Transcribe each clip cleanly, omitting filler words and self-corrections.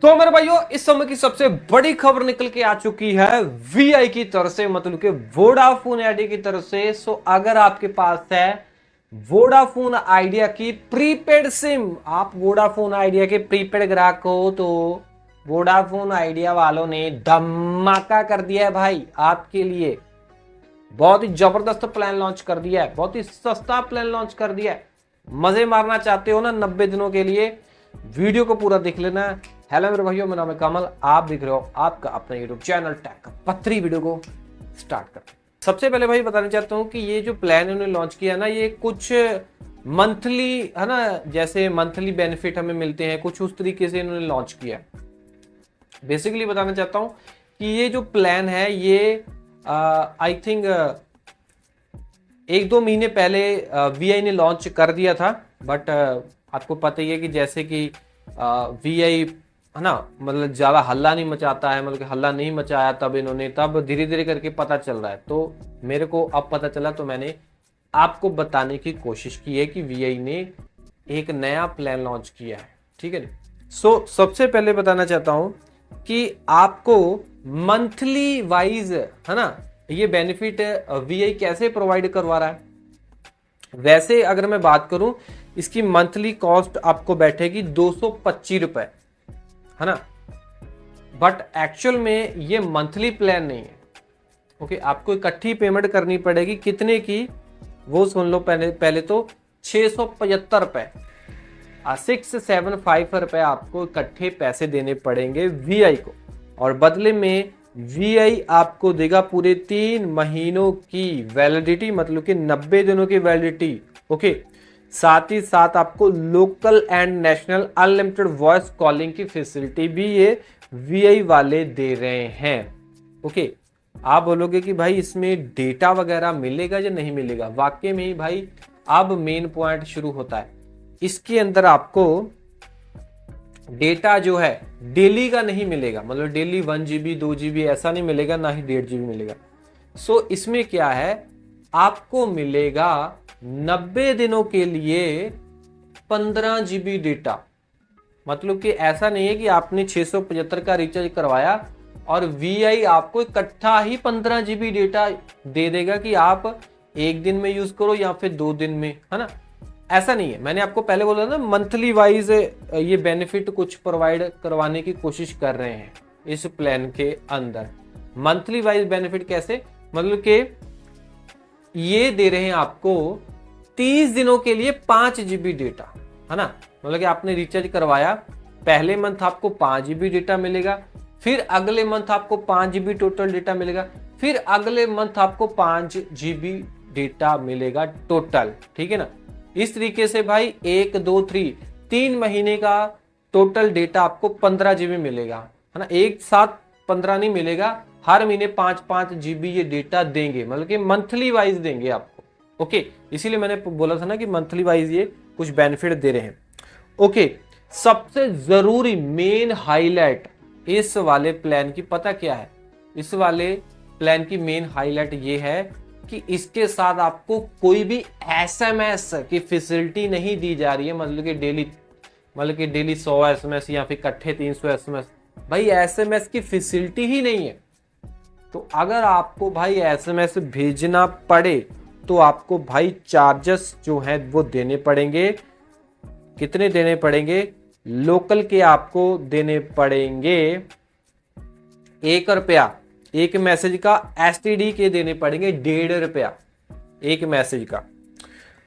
तो मेरे भाइयों, इस समय की सबसे बड़ी खबर निकल के आ चुकी है वीआई की तरफ से, मतलब कि वोडाफोन आइडिया की तरफ से। सो अगर आपके पास है वोडाफोन आइडिया की प्रीपेड सिम, आप वोडाफोन आइडिया के प्रीपेड ग्राहक हो, तो वोडाफोन आइडिया वालों ने धमाका कर दिया है भाई आपके लिए। बहुत ही जबरदस्त प्लान लॉन्च कर दिया है, बहुत ही सस्ता प्लान लॉन्च कर दिया है। मजे मारना चाहते हो ना 90 दिनों के लिए, वीडियो को पूरा देख लेना। हेलो मेरे भाइयों, मेरा नाम है कमल, आप देख रहे हो आपका अपना यूट्यूब चैनल टेक का पत्री। वीडियो को स्टार्ट करते हैं। सबसे पहले भाई बताना चाहता हूं कि ये जो प्लान इन्होंने लॉन्च किया ना, ये कुछ मंथली है ना, जैसे मंथली बेनिफिट हमें मिलते हैं, कुछ उस तरीके से इन्होंने लॉन्च किया। बेसिकली बताना चाहता हूं कि ये जो प्लान है ये आई थिंक 1-2 महीने पहले वीआई ने लॉन्च कर दिया था। बट आपको पता ही है कि जैसे कि वीआई है ना, मतलब ज़्यादा हल्ला नहीं मचाता है, मतलब कि हल्ला नहीं मचाया तब इन्होंने, तब धीरे धीरे करके पता चल रहा है। तो मेरे को अब पता चला, तो मैंने आपको बताने की कोशिश की है कि वीआई ने एक नया प्लान लॉन्च किया है। ठीक है। सो सबसे पहले बताना चाहता हूं कि आपको मंथली वाइज है ना, ये बेनिफिट वीआई कैसे प्रोवाइड करवा रहा है। वैसे अगर मैं बात करूं, इसकी मंथली कॉस्ट आपको बैठेगी 225 रुपए, है ना। बट एक्चुअल में ये मंथली प्लान नहीं है। ओके, आपको इकट्ठी पेमेंट करनी पड़ेगी। कितने की वो सुन लो पहले तो 675 रुपए, 675 रुपए आपको इकट्ठे पैसे देने पड़ेंगे वीआई को, और बदले में वीआई आपको देगा पूरे 3 महीनों की वैलिडिटी, मतलब कि 90 दिनों की वैलिडिटी। ओके, साथ ही साथ आपको local and national unlimited voice calling की फैसिलिटी भी ये वीआई वाले दे रहे हैं। ओके, आप बोलोगे कि भाई इसमें डेटा वगैरह मिलेगा या नहीं मिलेगा। वाकई में ही भाई अब मेन पॉइंट शुरू होता है। इसके अंदर आपको डेटा जो है डेली का नहीं मिलेगा, मतलब डेली 1 GB 2 GB ऐसा नहीं मिलेगा, ना ही 1.5 GB मिलेगा। सो इसमें क्या है, आपको मिलेगा 90 दिनों के लिए 15 GB डेटा। मतलब कि ऐसा नहीं है कि आपने 675 का रिचार्ज करवाया और वीआई आपको इकट्ठा ही 15 GB डेटा दे देगा कि आप एक दिन में यूज करो या फिर 2 दिन में, है ना। ऐसा नहीं है। मैंने आपको पहले बोला ना, मंथली वाइज ये बेनिफिट कुछ प्रोवाइड करवाने की कोशिश कर रहे हैं इस प्लान के अंदर। मंथली वाइज बेनिफिट कैसे, मतलब कि ये दे रहे हैं आपको 30 दिनों के लिए 5 GB डेटा, है ना। मतलब कि आपने रिचार्ज करवाया, पहले मंथ आपको 5 GB डेटा मिलेगा, फिर अगले मंथ आपको 5 GB टोटल डेटा मिलेगा, फिर अगले मंथ आपको 5 GB डेटा मिलेगा टोटल। ठीक है ना। इस तरीके से भाई 1 2 3 महीने का टोटल डेटा आपको 15 GB मिलेगा, है ना। एक साथ 15 नहीं मिलेगा, हर महीने 5-5 GB ये डेटा देंगे, मतलब कि मंथली वाइज देंगे आपको। ओके, इसीलिए मैंने बोला था ना कि मंथली वाइज ये कुछ बेनिफिट दे रहे हैं। ओके, सबसे जरूरी मेन हाईलाइट इस वाले प्लान की पता क्या है। इस वाले प्लान की मेन हाईलाइट ये है कि इसके साथ आपको कोई भी एसएमएस की फैसिलिटी नहीं दी जा रही है, मतलब कि डेली 100 एसएमएस या फिर इकट्ठे 300 एसएमएस। भाई एसएमएस की फैसिलिटी ही नहीं है। तो अगर आपको भाई एसएमएस भेजना पड़े तो आपको भाई चार्जेस जो हैं वो देने पड़ेंगे। कितने देने पड़ेंगे, लोकल के आपको देने पड़ेंगे 1 रुपया एक मैसेज का, एसटीडी के देने पड़ेंगे 1.5 रुपया एक मैसेज का।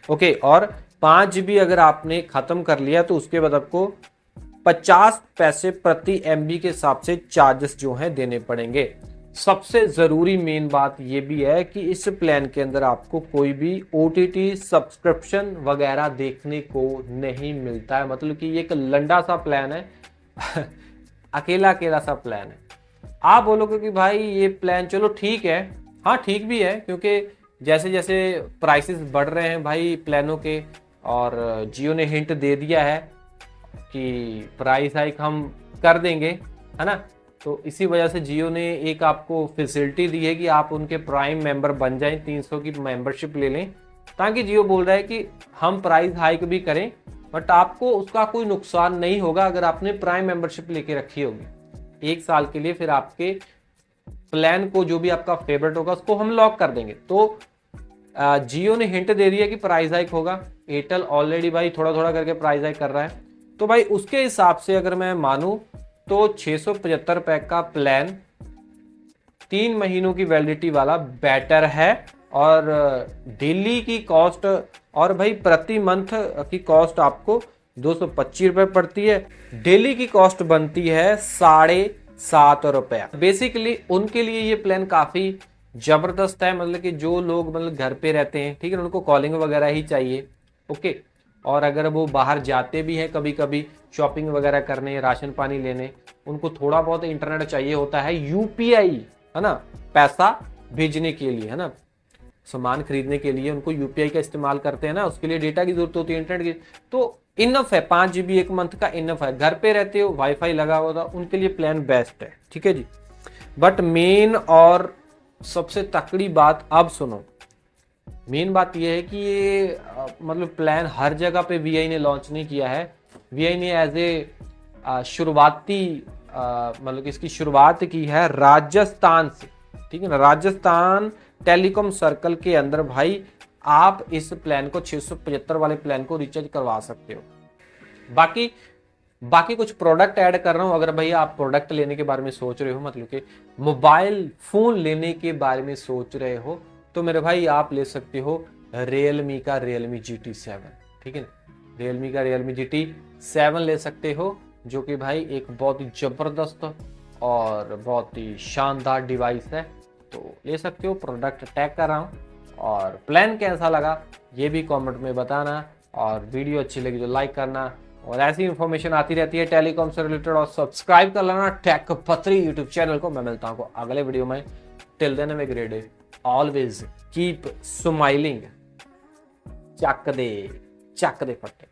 ओके, और 5 GB अगर आपने खत्म कर लिया तो उसके बाद आपको 50 पैसे प्रति MB के हिसाब से चार्जेस जो हैं देने पड़ेंगे। सबसे जरूरी मेन बात यह भी है कि इस प्लान के अंदर आपको कोई भी OTT सब्सक्रिप्शन वगैरह देखने को नहीं मिलता है। मतलब कि ये एक लंडा सा प्लान है अकेला सा प्लान है। आप बोलोगे कि भाई ये प्लान चलो ठीक है, हाँ ठीक भी है, क्योंकि जैसे जैसे प्राइसेस बढ़ रहे हैं भाई प्लानों के, और जियो ने हिंट दे दिया है कि प्राइस हाइक हम कर देंगे, है ना। तो इसी वजह से जियो ने एक आपको फैसिलिटी दी है कि आप उनके प्राइम मेंबर बन जाएं, 300 की मेंबरशिप ले लें, ताकि जियो बोल रहा है कि हम प्राइस हाइक भी करें बट आपको उसका कोई नुकसान नहीं होगा अगर आपने प्राइम मेंबरशिप लेके रखी होगी 1 साल के लिए। फिर आपके प्लान को जो भी आपका फेवरेट होगा उसको हम लॉक कर देंगे। तो जियो ने हिंट दे दिया कि प्राइस हाइक होगा, एयरटेल ऑलरेडी भाई थोड़ा थोड़ा करके प्राइस हाइक कर रहा है। तो भाई उसके हिसाब से अगर मैं मानूं तो 675 रुपए का प्लान 3 महीनों की वैलिडिटी वाला बेटर है। और डेली की कॉस्ट और भाई प्रति मंथ की कॉस्ट आपको 225 रुपए पड़ती है। डेली की कॉस्ट बनती है 7.5 रुपया। बेसिकली उनके लिए ये प्लान काफी जबरदस्त है, मतलब कि जो लोग मतलब घर पे रहते हैं, ठीक है, उनको कॉलिंग वगैरह ही चाहिए, ओके। और अगर वो बाहर जाते भी हैं कभी कभी शॉपिंग वगैरह करने, राशन पानी लेने, उनको थोड़ा बहुत इंटरनेट चाहिए होता है, यूपीआई, है ना, पैसा भेजने के लिए, है ना, सामान खरीदने के लिए उनको यूपीआई का इस्तेमाल करते हैं ना, उसके लिए डेटा की जरूरत होती है, इंटरनेट की। तो इनफ है, 5 GB एक मंथ का इनफ है। घर पे रहते हो, वाईफाई लगा हुआ था, उनके लिए प्लान बेस्ट है, ठीक है जी। बट मेन और सबसे तकड़ी बात अब सुनो, मेन बात यह है कि ये मतलब प्लान हर जगह पे वीआई ने लॉन्च नहीं किया है। वीआई ने एज ए शुरुआती मतलब कि इसकी शुरुआत की है राजस्थान से, ठीक है ना, राजस्थान टेलीकॉम सर्कल के अंदर भाई आप इस प्लान को 675 वाले प्लान को रिचार्ज करवा सकते हो। बाकी कुछ प्रोडक्ट ऐड कर रहा हूं। अगर भाई आप प्रोडक्ट लेने के बारे में सोच रहे हो, मतलब कि मोबाइल फोन लेने के बारे में सोच रहे हो, तो मेरे भाई आप ले सकते हो रियलमी का Realme GT 7, ठीक है ना, रियलमी का Realme GT 7 ले सकते हो, जो कि भाई एक बहुत ही जबरदस्त और बहुत ही शानदार डिवाइस है। तो ले सकते हो, प्रोडक्ट टैग कर रहा हूँ। और प्लान कैसा लगा ये भी कमेंट में बताना, और वीडियो अच्छी लगी तो लाइक करना, और ऐसी इंफॉर्मेशन आती रहती है टेलीकॉम से रिलेटेड, और सब्सक्राइब कर लेना टेक पत्री यूट्यूब चैनल को। मैं मिलता हूँ अगले वीडियो में। Till then have a great day, always keep smiling. चक दे फटे।